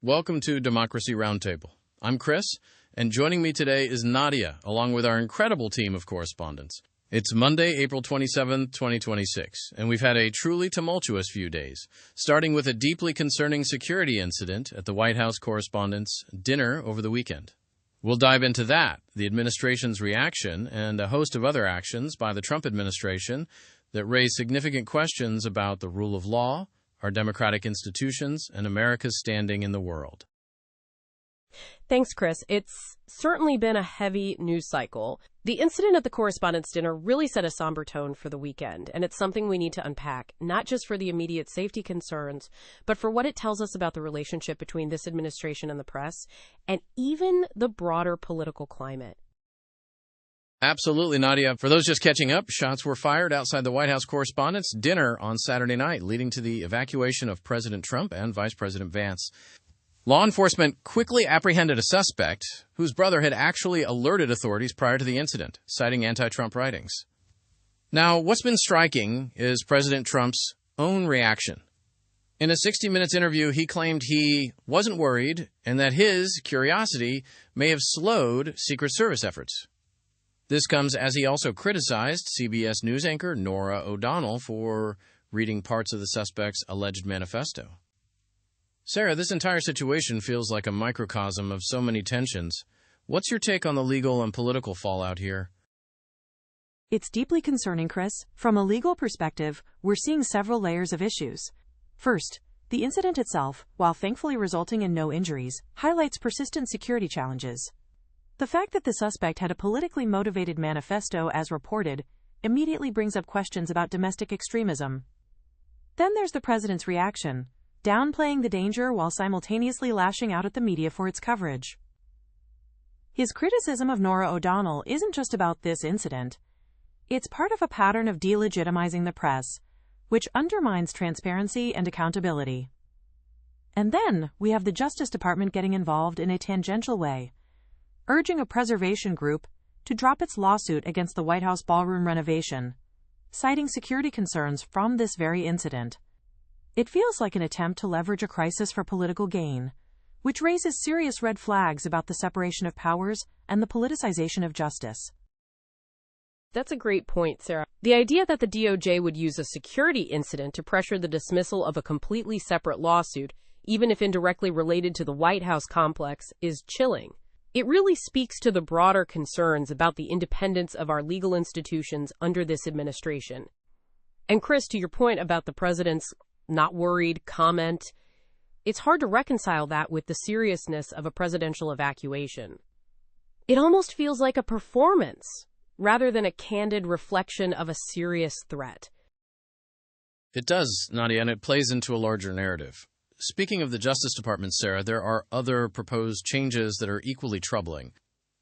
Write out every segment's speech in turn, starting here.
Welcome to Democracy Roundtable. I'm Chris, and joining me today is Nadia, along with our incredible team of correspondents. It's Monday, April 27th, 2026, and we've had a truly tumultuous few days, starting with a deeply concerning security incident at the White House Correspondents Dinner over the weekend. We'll dive into that, the administration's reaction, and a host of other actions by the Trump administration that raise significant questions about the rule of law, our democratic institutions, and America's standing in the world. Thanks, Chris. It's certainly been a heavy news cycle. The incident at the Correspondents' Dinner really set a somber tone for the weekend, and it's something we need to unpack, not just for the immediate safety concerns, but for what it tells us about the relationship between this administration and the press, and even the broader political climate. Absolutely, Nadia. For those just catching up, shots were fired outside the White House Correspondents' Dinner on Saturday night, leading to the evacuation of President Trump and Vice President Vance. Law enforcement quickly apprehended a suspect whose brother had actually alerted authorities prior to the incident, citing anti-Trump writings. Now, what's been striking is President Trump's own reaction. In a 60 Minutes interview, he claimed he wasn't worried and that his curiosity may have slowed Secret Service efforts. This comes as he also criticized CBS News anchor Norah O'Donnell for reading parts of the suspect's alleged manifesto. Sarah, this entire situation feels like a microcosm of so many tensions. What's your take on the legal and political fallout here? It's deeply concerning, Chris. From a legal perspective, we're seeing several layers of issues. First, the incident itself, while thankfully resulting in no injuries, highlights persistent security challenges. The fact that the suspect had a politically motivated manifesto, as reported, immediately brings up questions about domestic extremism. Then there's the president's reaction, downplaying the danger while simultaneously lashing out at the media for its coverage. His criticism of Norah O'Donnell isn't just about this incident. It's part of a pattern of delegitimizing the press, which undermines transparency and accountability. And then we have the Justice Department getting involved in a tangential way, urging a preservation group to drop its lawsuit against the White House ballroom renovation, citing security concerns from this very incident. It feels like an attempt to leverage a crisis for political gain, which raises serious red flags about the separation of powers and the politicization of justice. That's a great point, Sarah. The idea that the DOJ would use a security incident to pressure the dismissal of a completely separate lawsuit, even if indirectly related to the White House complex, is chilling. It really speaks to the broader concerns about the independence of our legal institutions under this administration. And Chris, to your point about the president's not worried comment, it's hard to reconcile that with the seriousness of a presidential evacuation. It almost feels like a performance rather than a candid reflection of a serious threat. It does, Nadia, and it plays into a larger narrative. Speaking of the Justice Department, Sarah, there are other proposed changes that are equally troubling.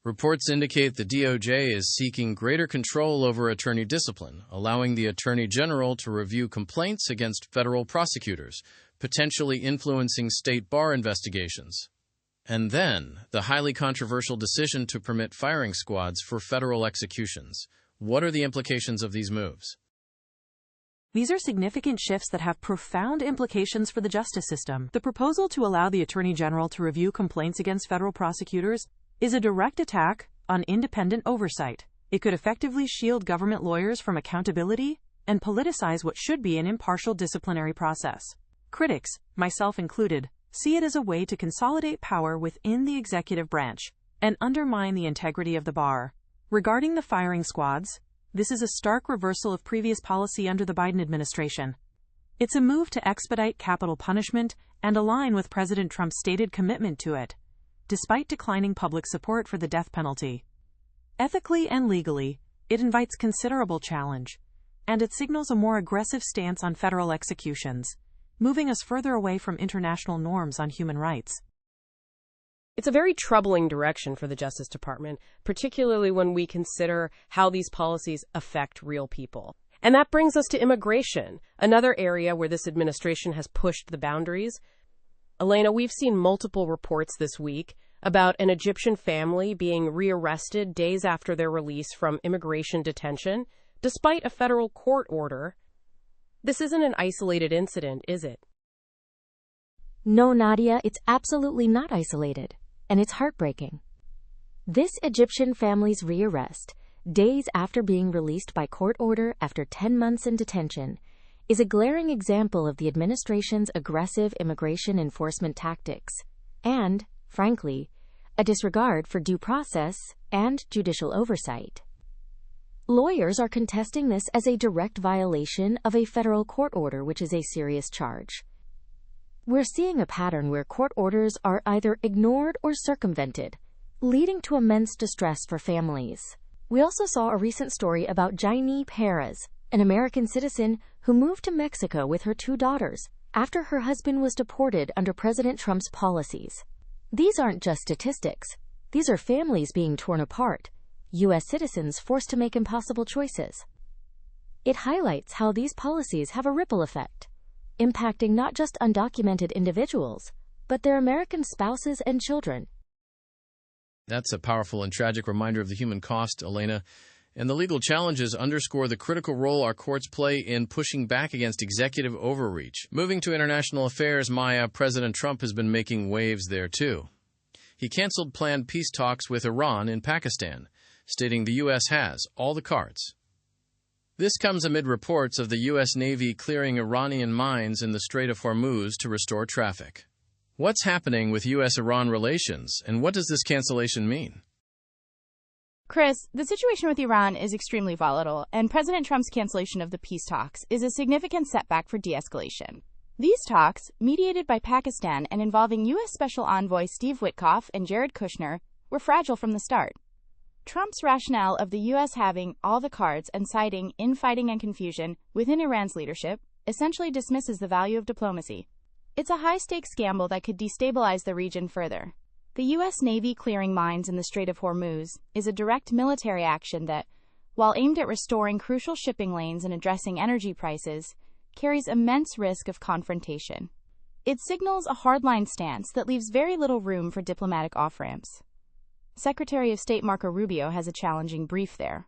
Reports indicate the DOJ is seeking greater control over attorney discipline, allowing the Attorney General to review complaints against federal prosecutors, potentially influencing state bar investigations. And then, the highly controversial decision to permit firing squads for federal executions. What are the implications of these moves? These are significant shifts that have profound implications for the justice system. The proposal to allow the Attorney General to review complaints against federal prosecutors is a direct attack on independent oversight. It could effectively shield government lawyers from accountability and politicize what should be an impartial disciplinary process. Critics, myself included, see it as a way to consolidate power within the executive branch and undermine the integrity of the bar. Regarding the firing squads, this is a stark reversal of previous policy under the Biden administration. It's a move to expedite capital punishment and align with President Trump's stated commitment to it, despite declining public support for the death penalty. Ethically and legally, it invites considerable challenge, and it signals a more aggressive stance on federal executions, moving us further away from international norms on human rights. It's a very troubling direction for the Justice Department, particularly when we consider how these policies affect real people. And that brings us to immigration, another area where this administration has pushed the boundaries. Elena, we've seen multiple reports this week about an Egyptian family being rearrested days after their release from immigration detention, despite a federal court order. This isn't an isolated incident, is it? No, Nadia, it's absolutely not isolated, and it's heartbreaking. This Egyptian family's rearrest, days after being released by court order after 10 months in detention, is a glaring example of the administration's aggressive immigration enforcement tactics and, frankly, a disregard for due process and judicial oversight. Lawyers are contesting this as a direct violation of a federal court order, which is a serious charge. We're seeing a pattern where court orders are either ignored or circumvented, leading to immense distress for families. We also saw a recent story about Jaini Perez, an American citizen who moved to Mexico with her 2 daughters after her husband was deported under President Trump's policies. These aren't just statistics. These are families being torn apart, U.S. citizens forced to make impossible choices. It highlights how these policies have a ripple effect, impacting not just undocumented individuals, but their American spouses and children. That's a powerful and tragic reminder of the human cost, Elena. And the legal challenges underscore the critical role our courts play in pushing back against executive overreach. Moving to international affairs, Maya, President Trump has been making waves there too. He canceled planned peace talks with Iran in Pakistan, stating the U.S. has all the cards. This comes amid reports of the U.S. Navy clearing Iranian mines in the Strait of Hormuz to restore traffic. What's happening with U.S.-Iran relations, and what does this cancellation mean? Chris, the situation with Iran is extremely volatile, and President Trump's cancellation of the peace talks is a significant setback for de-escalation. These talks, mediated by Pakistan and involving U.S. Special Envoy Steve Witkoff and Jared Kushner, were fragile from the start. Trump's rationale of the U.S. having all the cards and citing infighting and confusion within Iran's leadership essentially dismisses the value of diplomacy. It's a high-stakes gamble that could destabilize the region further. The U.S. Navy clearing mines in the Strait of Hormuz is a direct military action that, while aimed at restoring crucial shipping lanes and addressing energy prices, carries immense risk of confrontation. It signals a hardline stance that leaves very little room for diplomatic off-ramps. Secretary of State Marco Rubio has a challenging brief there.